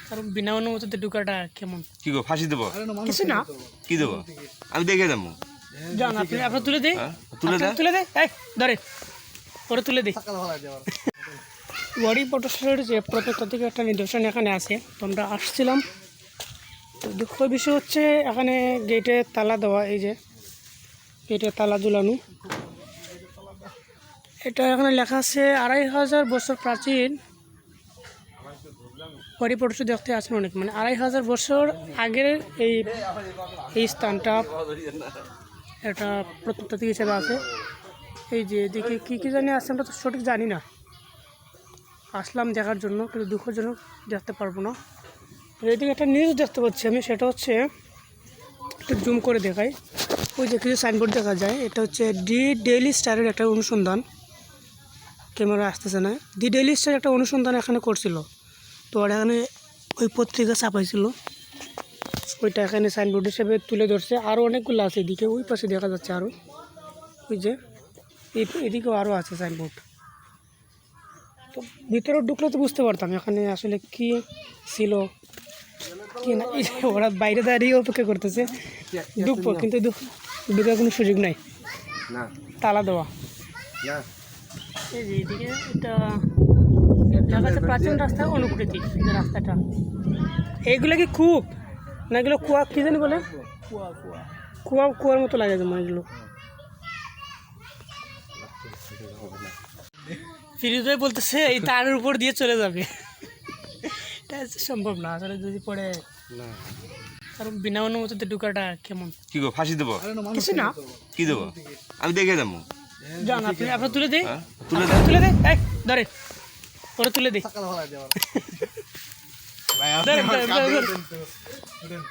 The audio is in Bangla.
কারণ বিনা অনুমতিতে ঢুকাটা কেমন? কি গো ফাঁসি দেবো? কিছু না, কি দেবো? আমি দেখে যাবো। যান আপনি আপনার তুলে দেই, তুলে দে। তুলে দে, এই ধরে পরে তুলে দেই। বডি প্রোটেকশনের যে প্রত্যেকটা একটা নিদর্শন এখানে আছে, তো আমরা আসছিলাম। তো দুঃখ বিষয় হচ্ছে এখানে গেটে তালা দেওয়া, এই যে গেটে তালা ঝুলানো। এটা এখানে লেখা আছে 2500 বছর প্রাচীন। বডি প্রোটেকশন দেখতে আসেন অনেক, মানে 2500 বছর আগের এই স্থানটা এটা প্রত্নতাত্ত্বিক হিসেবে আছে। এই যে এদিকে কী কী জানি আছে, আমরা তো সঠিক জানি না। আসলাম দেখার জন্য, কিন্তু দুঃখজনক দেখতে পারবো না। এদিকে একটা নিউজ দেখতে পাচ্ছি আমি, সেটা হচ্ছে একটু জুম করে দেখাই। ওই যে কিছু সাইনবোর্ড দেখা যায়, এটা হচ্ছে দি ডেইলি স্টারের একটা অনুসন্ধান। ক্যামেরা আসতেছে না। দি ডেইলি স্টার একটা অনুসন্ধান এখানে করছিল, তো ওরা এখানে ওই পত্রিকা ছাপাইছিল, ওইটা এখানে সাইনবোর্ড হিসেবে তুলে ধরছে। আরও অনেকগুলো আছে এদিকে, ওই পাশে দেখা যাচ্ছে আরও, ওই যে এদিকেও আরও আছে সাইনবোর্ড। তো ভিতরে ঢুকলে তো বুঝতে পারতাম এখানে আসলে কি ছিল কি না। এই যে ওরা বাইরে দাঁড়িয়ে অপেক্ষা করতেছে ঢুকবো, কিন্তু ঢুকার কোনো সুযোগ নাই, তালা দেওয়া। এই যে এদিকে এটা দেখা যাচ্ছে প্রাচীন রাস্তার অনুকৃতি, যে রাস্তাটা। এইগুলো কি খুব না, এগুলো কুয়া কি জানি বলে, কুয়ার মতো লাগে যেমন এগুলো। ফিরোজ ভাই বলতেছে এই তারের উপর দিয়ে চলে যাবে, এটা সম্ভব না আসলে যদি পড়ে। কারণ বিনা অনুমতিতে ঢুকাটা কেমন? কি গো ফাঁসি দেবো? কিছু না, কি দেবো? আমি দেখে যাবো। যান আপনি আপনার তুলে দেই, তুলে দে। তুলে দে, এই ধরে পরে তুলে দেই। ধরেন, ধরেন, ধরেন, ধরেন।